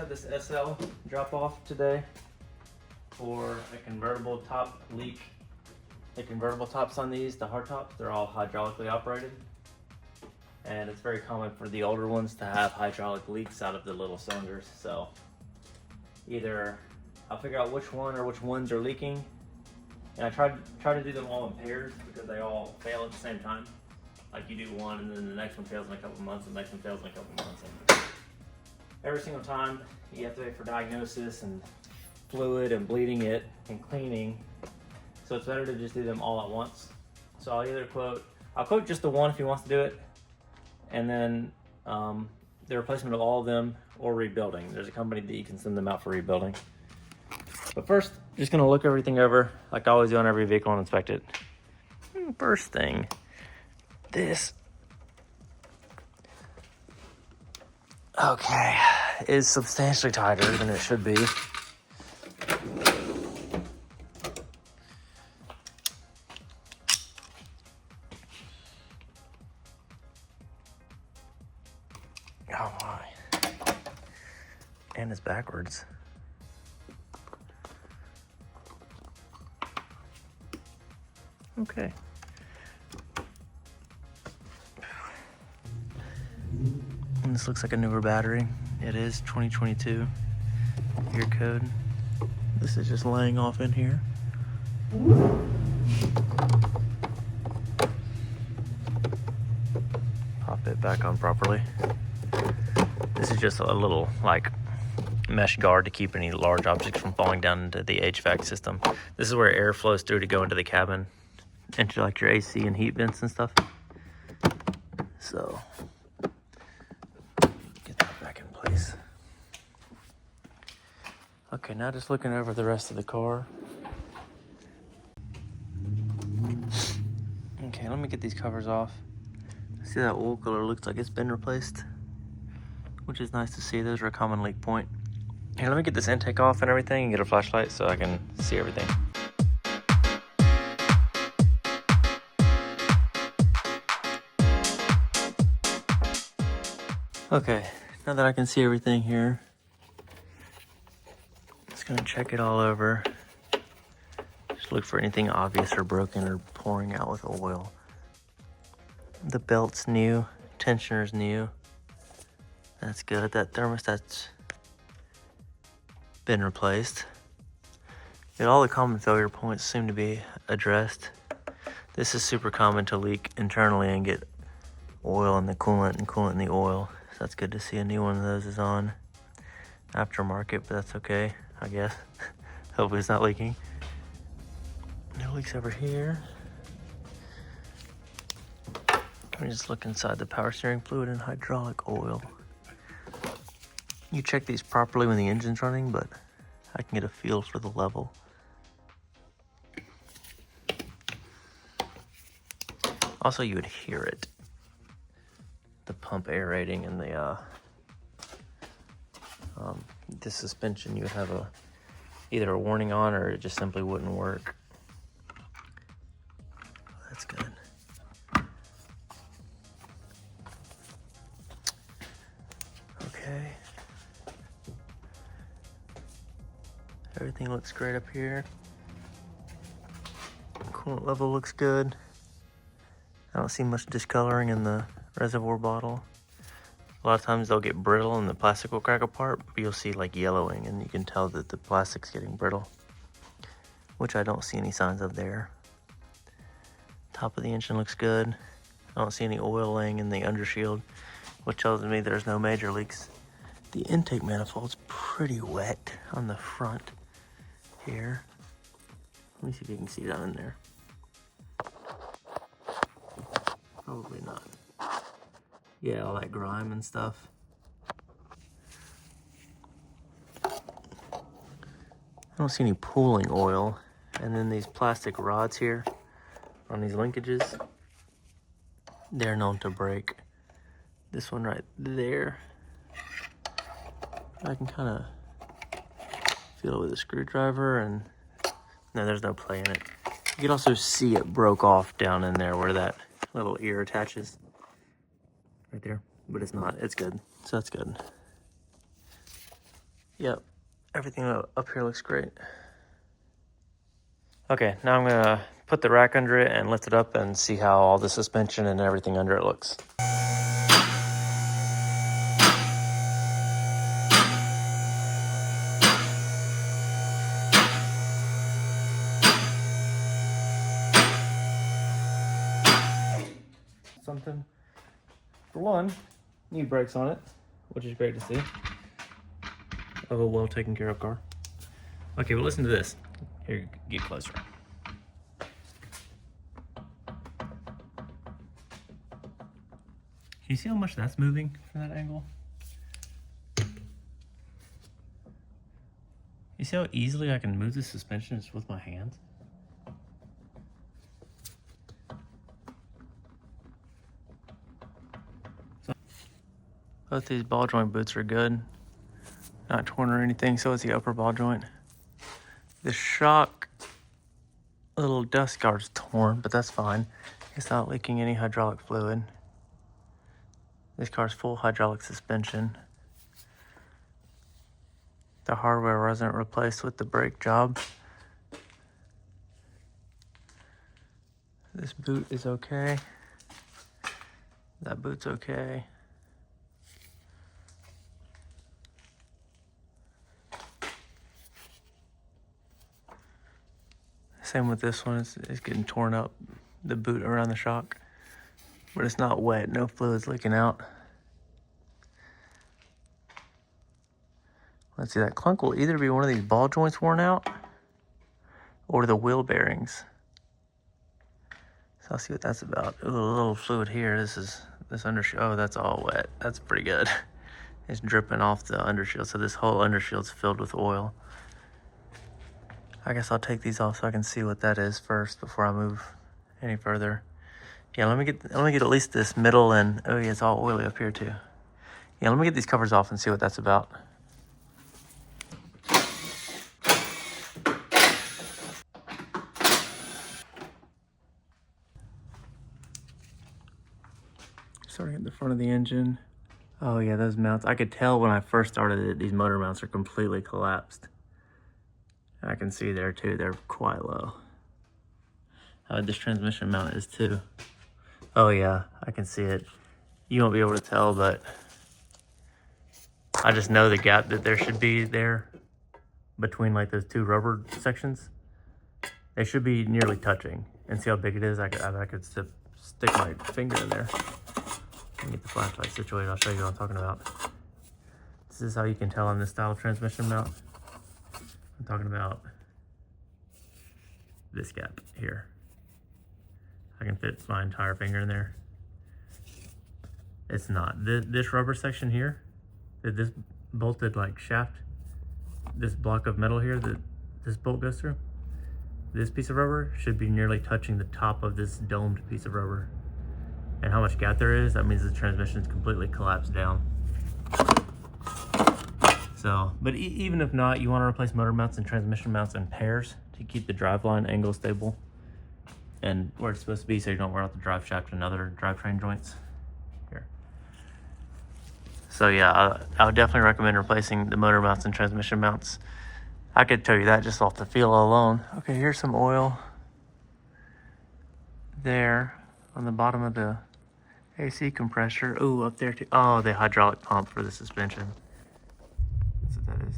had this SL drop off today for a convertible top leak. The convertible tops on these, the hard tops, they're all hydraulically operated. And it's very common for the older ones to have hydraulic leaks out of the little cylinders. So either I'll figure out which one or which ones are leaking. And I try to do them all in pairs because they all fail at the same time. Like you do one and then the next one fails in a couple of months and the next one fails in a couple of months. And every single time you have to wait for diagnosis and fluid and bleeding it and cleaning. So it's better to just do them all at once. So I'll quote just the one if he wants to do it. And then the replacement of all of them or rebuilding. There's a company that you can send them out for rebuilding. But first, just gonna look everything over like I always do on every vehicle and inspect it. First thing, this. Okay, is substantially tighter than it should be. Oh my. And it's backwards. Okay. And this looks like a newer battery. It is 2022 year code. This is just laying off in here. Pop it back on properly. This is just a little like mesh guard to keep any large objects from falling down into the HVAC system. This is where air flows through to go into the cabin, into like your AC and heat vents and stuff. So get that back in place. Okay, now just looking over the rest of the car. Okay, let me get these covers off. See that oil cooler looks like it's been replaced, which is nice to see. Those are a common leak point. Here, let me get this intake off and everything and get a flashlight so I can see everything. Okay, now that I can see everything here, just gonna check it all over. Just look for anything obvious or broken or pouring out with oil. The belt's new, tensioner's new. That's good. That thermostat's been replaced. And all the common failure points seem to be addressed. This is super common to leak internally and get oil in the coolant and coolant in the oil. So that's good to see a new one of those is on. Aftermarket, but that's okay, I guess. Hopefully it's not leaking. No leaks over here. Let me just look inside the power steering fluid and hydraulic oil. You check these properly when the engine's running, but I can get a feel for the level. Also, you would hear it. The pump aerating and the suspension, you would have either a warning on or it just simply wouldn't work. That's good. Okay. Everything looks great up here. Coolant level looks good. I don't see much discoloring in the reservoir bottle. A lot of times they'll get brittle and the plastic will crack apart, but you'll see like yellowing and you can tell that the plastic's getting brittle, which I don't see any signs of there. Top of the engine looks good. I don't see any oil laying in the undershield, which tells me there's no major leaks. The intake manifold's pretty wet on the front here. Let me see if you can see down in there. Probably not. Yeah, all that grime and stuff. I don't see any pooling oil. And then these plastic rods here on these linkages, they're known to break. This one right there, I can kind of feel it with a screwdriver, and no, there's no play in it. You can also see it broke off down in there where that little ear attaches. Right there, but it's not, it's good. So that's good. Yep, everything up here looks great. Okay, now I'm gonna put the rack under it and lift it up and see how all the suspension and everything under it looks. Something, for one, new brakes on it, which is great to see, of a well taken care of car. Okay, well listen to this. Here, get closer. Can you see how much that's moving from that angle? You see how easily I can move the suspension just with my hands? Both these ball joint boots are good. Not torn or anything, so is the upper ball joint. The shock little dust guard's torn, but that's fine. It's not leaking any hydraulic fluid. This car's full hydraulic suspension. The hardware wasn't replaced with the brake job. This boot is okay. That boot's okay. Same with this one, it's getting torn up, the boot around the shock. But it's not wet, no fluid's leaking out. Let's see, that clunk will either be one of these ball joints worn out or the wheel bearings. So I'll see what that's about. Ooh, a little fluid here. This undershield, oh, that's all wet. That's pretty good. It's dripping off the undershield, so this whole undershield's filled with oil. I guess I'll take these off so I can see what that is first before I move any further. Yeah, let me get at least this middle, and oh yeah, it's all oily up here too. Yeah, let me get these covers off and see what that's about. Starting at the front of the engine. Oh yeah, those mounts. I could tell when I first started it, these motor mounts are completely collapsed. I can see there too, they're quite low. This transmission mount is too. Oh yeah, I can see it. You won't be able to tell, but I just know the gap that there should be there between like those two rubber sections. They should be nearly touching. And see how big it is? I could stick my finger in there and get the flashlight situated. I'll show you what I'm talking about. This is how you can tell on this style of transmission mount. I'm talking about this gap here. I can fit my entire finger in there. It's not. This rubber section here, this bolted like shaft, this block of metal here that this bolt goes through, this piece of rubber should be nearly touching the top of this domed piece of rubber. And how much gap there is, that means the transmission is completely collapsed down. So, but even if not, you want to replace motor mounts and transmission mounts in pairs to keep the driveline angle stable and where it's supposed to be, so you don't wear out the drive shaft and other drivetrain joints. Here. So yeah, I would definitely recommend replacing the motor mounts and transmission mounts. I could tell you that just off the feel alone. Okay, here's some oil there on the bottom of the AC compressor. Ooh, up there too. Oh, the hydraulic pump for the suspension. That's what that is.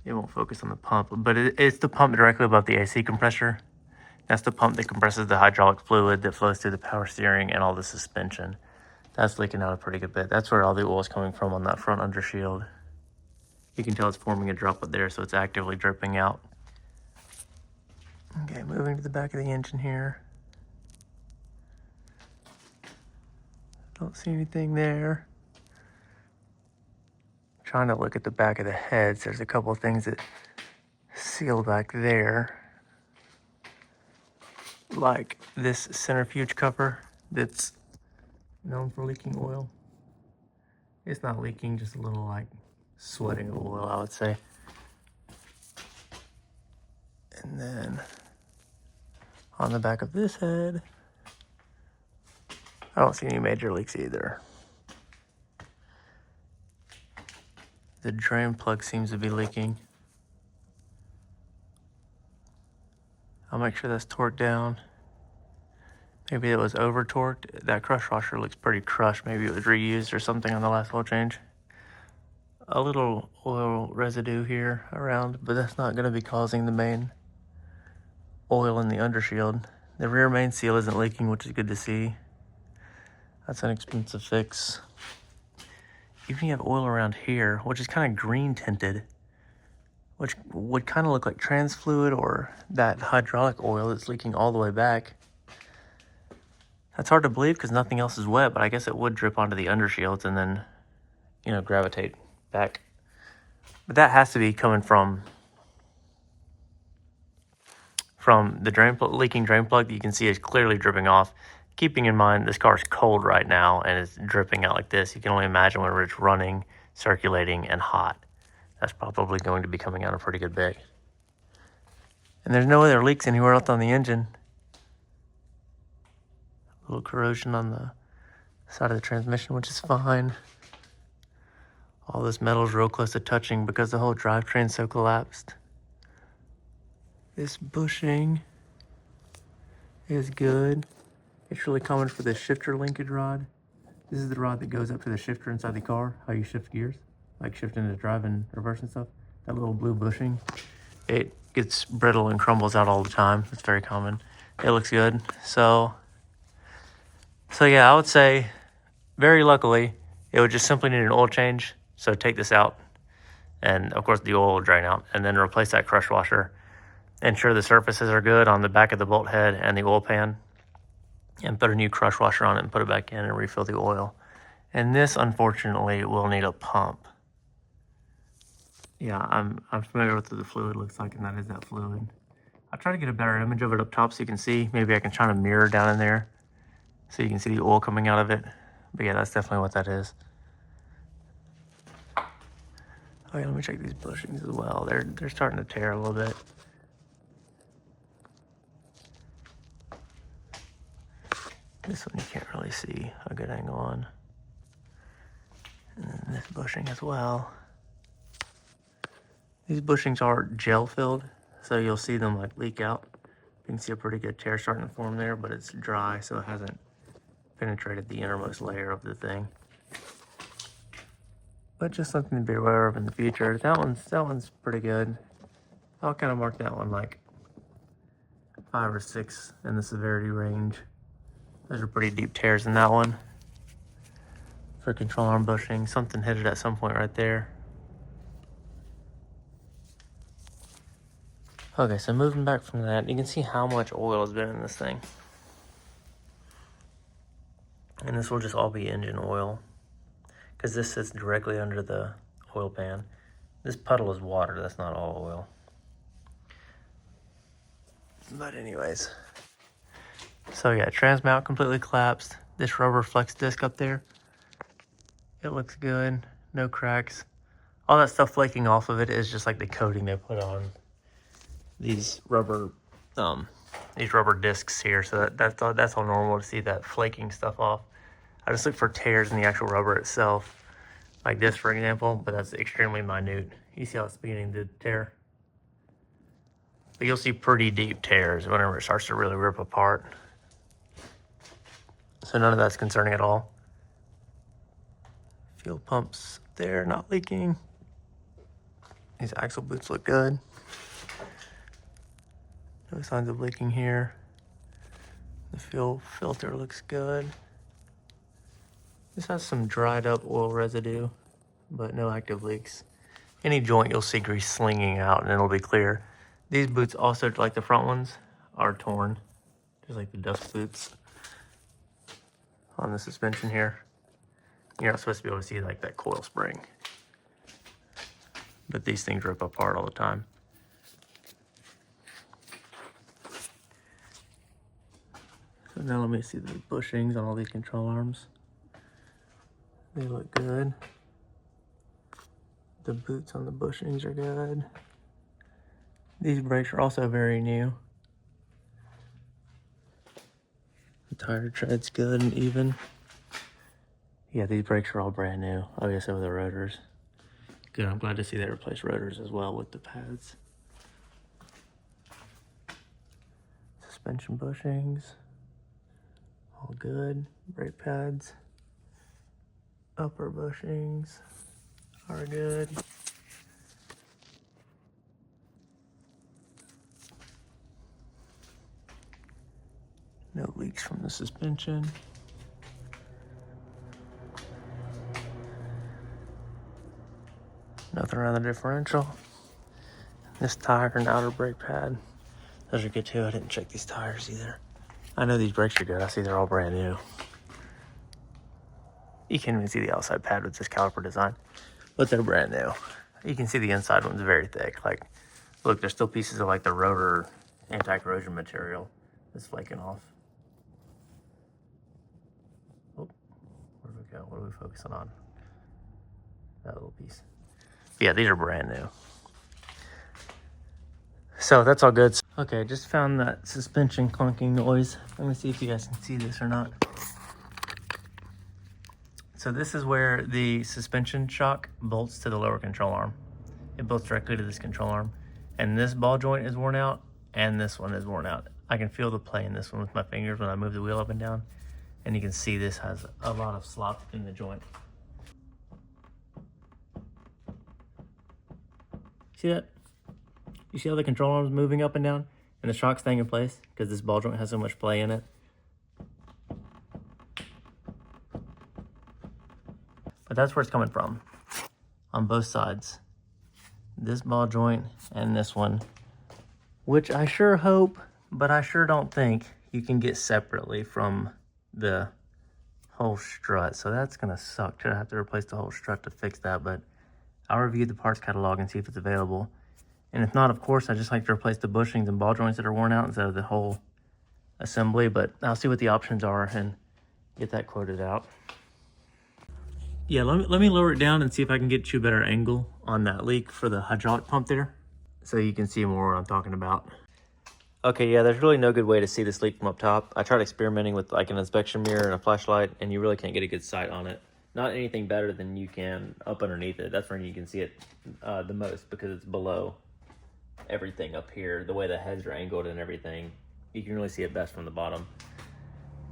It won't focus on the pump, but it's the pump directly above the AC compressor. That's the pump that compresses the hydraulic fluid that flows through the power steering and all the suspension. That's leaking out a pretty good bit. That's where all the oil is coming from on that front undershield. You can tell it's forming a droplet there, so it's actively dripping out. Okay, moving to the back of the engine here. Don't see anything there. Trying to look at the back of the heads. There's a couple of things that seal back there. Like this centrifuge cover that's known for leaking oil. It's not leaking, just a little like sweating of oil, I would say. And then on the back of this head, I don't see any major leaks either. The drain plug seems to be leaking. I'll make sure that's torqued down. Maybe it was over torqued. That crush washer looks pretty crushed. Maybe it was reused or something on the last oil change. A little oil residue here around, but that's not going to be causing the main oil in the undershield. The rear main seal isn't leaking, which is good to see. That's an expensive fix. Even you have oil around here, which is kind of green tinted, which would kind of look like trans fluid or that hydraulic oil that's leaking all the way back. That's hard to believe because nothing else is wet, but I guess it would drip onto the undershields and then, you know, gravitate back. But that has to be coming from the leaking drain plug that you can see is clearly dripping off. Keeping in mind this car is cold right now and it's dripping out like this. You can only imagine when it's running, circulating, and hot. That's probably going to be coming out a pretty good bit. And there's no other leaks anywhere else on the engine. A little corrosion on the side of the transmission, which is fine. All this metal is real close to touching because the whole drivetrain's so collapsed. This bushing is good. It's really common for the shifter linkage rod. This is the rod that goes up to the shifter inside the car, how you shift gears, like shifting to drive and reverse and stuff. That little blue bushing, it gets brittle and crumbles out all the time. It's very common. It looks good. So yeah, I would say, very luckily, it would just simply need an oil change. So take this out, and of course the oil will drain out, and then replace that crush washer. Ensure the surfaces are good on the back of the bolt head and the oil pan, and put a new crush washer on it and put it back in and refill the oil. And this, unfortunately, will need a pump. Yeah, I'm familiar with what the fluid looks like, and that is that fluid. I'll try to get a better image of it up top so you can see. Maybe I can try to mirror down in there so you can see the oil coming out of it. But yeah, that's definitely what that is. Okay, let me check these bushings as well. They're starting to tear a little bit. This one you can't really see a good angle on. And then this bushing as well. These bushings are gel filled, so you'll see them like leak out. You can see a pretty good tear starting to form there, but it's dry, so it hasn't penetrated the innermost layer of the thing. But just something to be aware of in the future. That one's pretty good. I'll kind of mark that one like 5 or 6 in the severity range. Those are pretty deep tears in that one. For control arm bushing, something hit it at some point right there. Okay, so moving back from that, you can see how much oil has been in this thing. And this will just all be engine oil, because this sits directly under the oil pan. This puddle is water, that's not all oil. But anyways, so yeah, trans mount completely collapsed. This rubber flex disc up there, it looks good, no cracks. All that stuff flaking off of it is just like the coating they put on these rubber discs here. So that's all normal to see that flaking stuff off. I just look for tears in the actual rubber itself, like this for example, but that's extremely minute. You see how it's beginning to tear? But you'll see pretty deep tears whenever it starts to really rip apart. So none of that's concerning at all. Fuel pumps there, not leaking. These axle boots look good. No signs of leaking here. The fuel filter looks good. This has some dried up oil residue, but no active leaks. Any joint you'll see grease slinging out and it'll be clear. These boots also, like the front ones, are torn, just like the dust boots on the suspension here. You're not supposed to be able to see like that coil spring, but these things rip apart all the time. So now let me see the bushings on all these control arms. They look good. The boots on the bushings are good. These brakes are also very new. The tire tread's good and even. Yeah, these brakes are all brand new. I guess over the rotors. Good, I'm glad to see they replaced rotors as well with the pads. Suspension bushings, all good. Brake pads, upper bushings are good. No leaks from the suspension. Nothing around the differential. This tire and outer brake pad, those are good too. I didn't check these tires either. I know these brakes are good. I see they're all brand new. You can't even see the outside pad with this caliper design, but they're brand new. You can see the inside one's very thick. Like, look, there's still pieces of like the rotor anti-corrosion material that's flaking off. Oh, where do we go? What are we focusing on? That little piece. Yeah, these are brand new. So that's all good. Okay, just found that suspension clunking noise. Let me see if you guys can see this or not. So this is where the suspension shock bolts to the lower control arm. It bolts directly to this control arm. And this ball joint is worn out, and this one is worn out. I can feel the play in this one with my fingers when I move the wheel up and down. And you can see this has a lot of slop in the joint. See that? You see how the control arm is moving up and down and the shock's staying in place because this ball joint has so much play in it? But that's where it's coming from on both sides. This ball joint and this one, which I sure hope, but I sure don't think you can get separately from the whole strut. So that's gonna suck to have to replace the whole strut to fix that, but I'll review the parts catalog and see if it's available. And if not, of course, I just like to replace the bushings and ball joints that are worn out instead of the whole assembly, but I'll see what the options are and get that quoted out. Yeah, let me lower it down and see if I can get you a better angle on that leak for the hydraulic pump there, so you can see more what I'm talking about. Okay, yeah, there's really no good way to see this leak from up top. I tried experimenting with like an inspection mirror and a flashlight, and you really can't get a good sight on it. Not anything better than you can up underneath it. That's where you can see it the most, because it's below everything up here. The way the heads are angled and everything, you can really see it best from the bottom.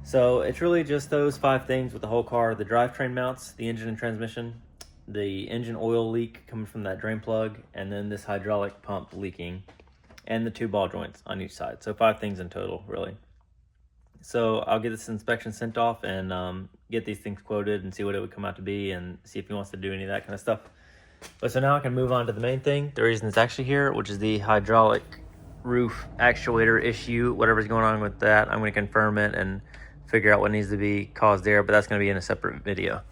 So it's really just those 5 things with the whole car: the drivetrain mounts, the engine and transmission, the engine oil leak coming from that drain plug, and then this hydraulic pump leaking, and the 2 ball joints on each side. So 5 things in total, really. So I'll get this inspection sent off and get these things quoted and see what it would come out to be and see if he wants to do any of that kind of stuff. But so now I can move on to the main thing, the reason it's actually here, which is the hydraulic roof actuator issue. Whatever's going on with that, I'm going to confirm it and figure out what needs to be caused there, but that's going to be in a separate video.